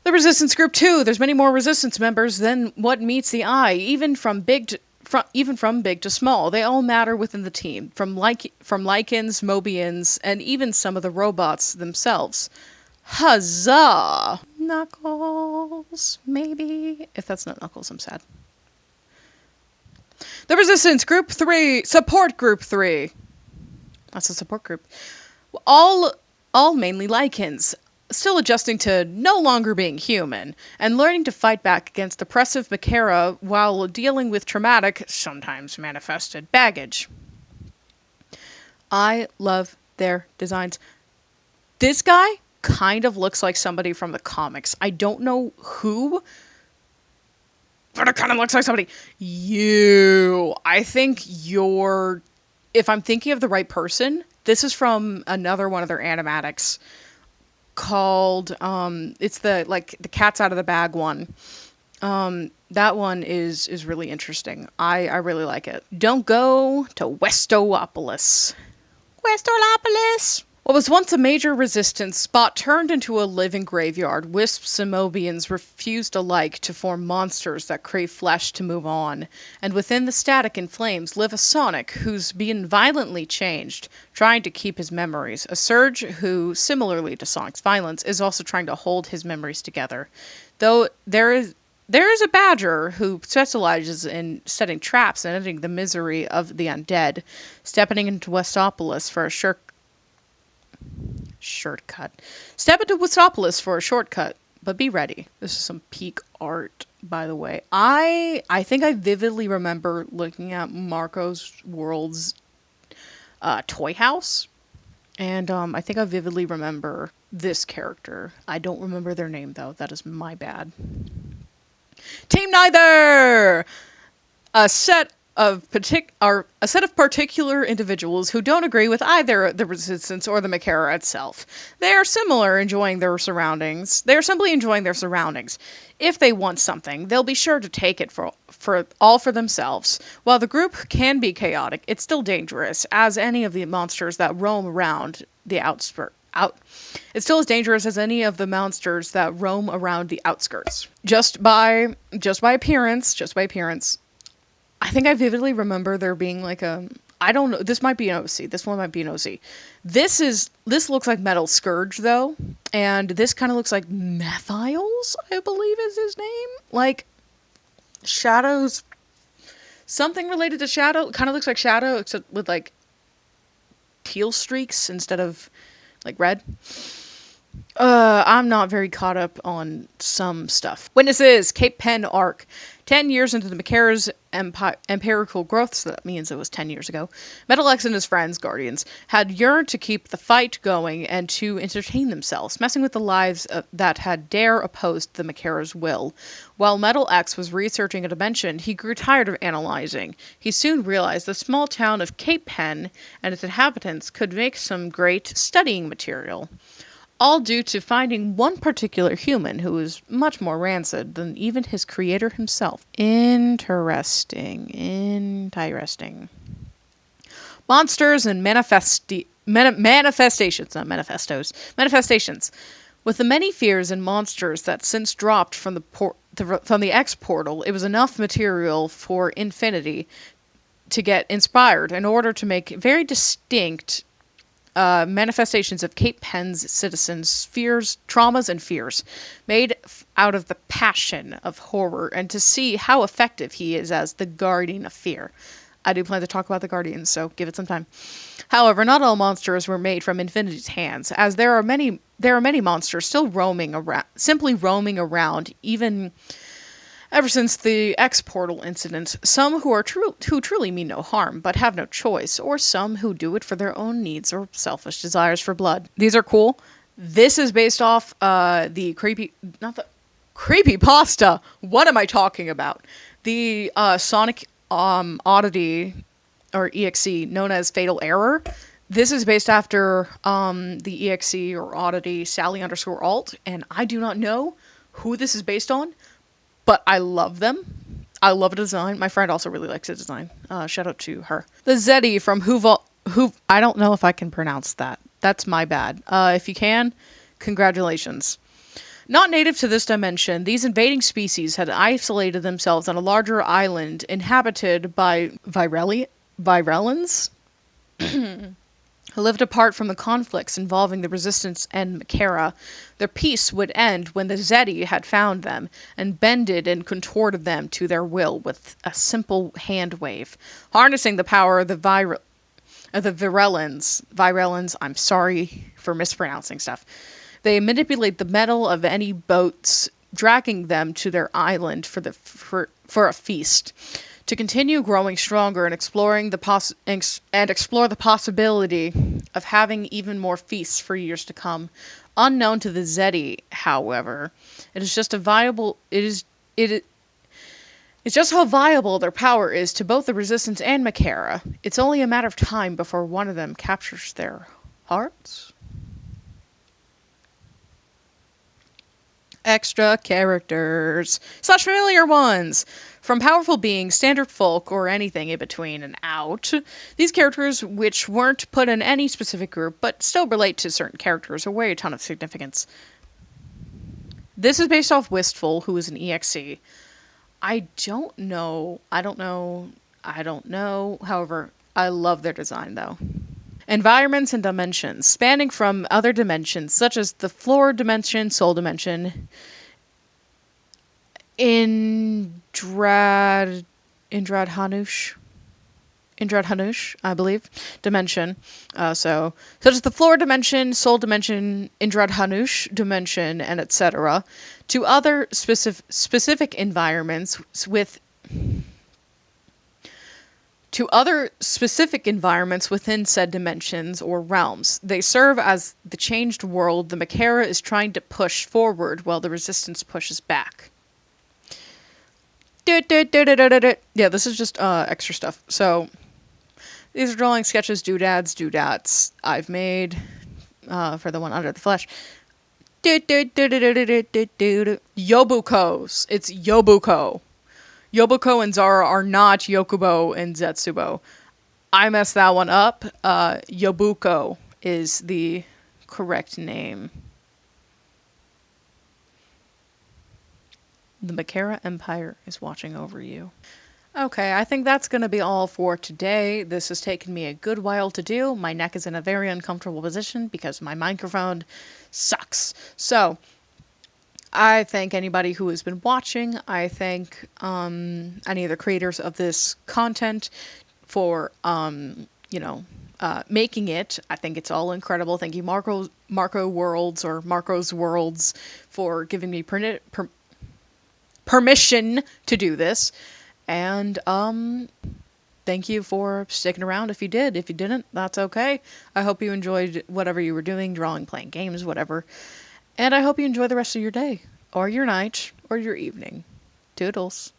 S1: The Resistance Group 2. There's many more Resistance members than what meets the eye, even from big to small. They all matter within the team, from Lycans, Mobians, and even some of the robots themselves. Huzzah! Knuckles, maybe? If that's not Knuckles, I'm sad. The Resistance Group 3, Support Group 3. That's a support group. All mainly Lycans, still adjusting to no longer being human, and learning to fight back against oppressive Makara while dealing with traumatic, sometimes manifested, baggage. I love their designs. This guy kind of looks like somebody from the comics. I don't know who, but it kind of looks like somebody. I think you're... If I'm thinking of the right person, this is from another one of their animatics called, it's the cat's out of the bag one. That one is really interesting. I really like it. Don't go to Westopolis. What was once a major resistance spot turned into a living graveyard. Wisps and Mobians refused alike to form monsters that crave flesh to move on. And within the static and flames live a Sonic who's been violently changed, trying to keep his memories. A Surge who, similarly to Sonic's violence, is also trying to hold his memories together. Though there is a Badger who specializes in setting traps and ending the misery of the undead, stepping into Westopolis for a shortcut. Step into Westopolis for a shortcut, but be ready. This is some peak art, by the way. I think I vividly remember looking at Marco's World's toy house, and I think I vividly remember this character. I don't remember their name, though. That is my bad. Team Neither! A set of particular individuals who don't agree with either the Resistance or the Makara itself. They are simply enjoying their surroundings. If they want something, they'll be sure to take it for themselves. While the group can be chaotic, it's still dangerous, as any of the monsters that roam around the It's still as dangerous as any of the monsters that roam around the outskirts. Just by appearance. I think I vividly remember there being like a... I don't know. This might be an OC. This one might be an OC. This looks like Metal Scourge, though. And this kind of looks like Methiles, I believe is his name. Like, Shadow's... Something related to Shadow. Kind of looks like Shadow, except with, like, teal streaks instead of, like, red. I'm not very caught up on some stuff. Witnesses, Cape Pen Arc. 10 years into the Macaira's empirical growth, so that means it was 10 years ago, Metal X and his friends, Guardians, had yearned to keep the fight going and to entertain themselves, messing with the lives that had dare opposed the Macaira's will. While Metal X was researching a dimension, he grew tired of analyzing. He soon realized the small town of Cape Pen and its inhabitants could make some great studying material. All due to finding one particular human who was much more rancid than even his creator himself. Interesting. Monsters and manifestations, not manifestos. Manifestations. With the many fears and monsters that since dropped from the X portal, it was enough material for Infinity to get inspired in order to make very distinct manifestations of Cape Pen's citizens' fears, traumas, and fears, made out of the passion of horror, and to see how effective he is as the guardian of fear. I do plan to talk about the Guardians, so give it some time. However, not all monsters were made from Infinity's hands, as there are many monsters still simply roaming around, even ever since the X-Portal incident, some who truly mean no harm, but have no choice, or some who do it for their own needs or selfish desires for blood. These are cool. This is based off the creepypasta. What am I talking about? The Sonic oddity, or EXE, known as Fatal Error. This is based after the EXE or oddity Sally_alt, and I do not know who this is based on, but I love them. I love the design. My friend also really likes the design. Shout out to her. The Zeddy from I don't know if I can pronounce that. That's my bad. If you can, congratulations. Not native to this dimension, these invading species had isolated themselves on a larger island inhabited by Virellans? Who lived apart from the conflicts involving the Resistance and Macaira. Their peace would end when the Zeddy had found them and bended and contorted them to their will with a simple hand wave, harnessing the power of the Virellans, I'm sorry for mispronouncing stuff. They manipulate the metal of any boats, dragging them to their island for a feast. To continue growing stronger and explore the possibility of having even more feasts for years to come. Unknown to the Zeddy, however, it's just how viable their power is to both the Resistance and Macaira. It's only a matter of time before one of them captures their hearts. Extra characters / familiar ones. From powerful beings, standard folk, or anything in between and out, these characters, which weren't put in any specific group, but still relate to certain characters, or weigh a ton of significance. This is based off Wistful, who is an EXE. I don't know. However, I love their design, though. Environments and dimensions, spanning from other dimensions, such as the floor dimension, soul dimension, Indrad Hanush, I believe, dimension. Such as the floor dimension, soul dimension, Indrad Hanush dimension, and etc. To other specific environments within said dimensions or realms. They serve as the changed world the Macaira is trying to push forward while the Resistance pushes back. Yeah, this is just extra stuff. So, these are drawing sketches, doodads I've made for the one under the flesh. Yobukos. It's Yobuko. Yobuko and Zara are not Yokubo and Zetsubo. I messed that one up. Yobuko is the correct name. The Macaira Empire is watching over you. Okay, I think that's going to be all for today. This has taken me a good while to do. My neck is in a very uncomfortable position because my microphone sucks. So, I thank anybody who has been watching. I thank any of the creators of this content for, making it. I think it's all incredible. Thank you, Marco Worlds or Marco's Worlds, for giving me permission to do this. And thank you for sticking around if you did. If you didn't, that's okay. I hope you enjoyed whatever you were doing, drawing, playing games, whatever. And I hope you enjoy the rest of your day, or your night, or your evening. Toodles.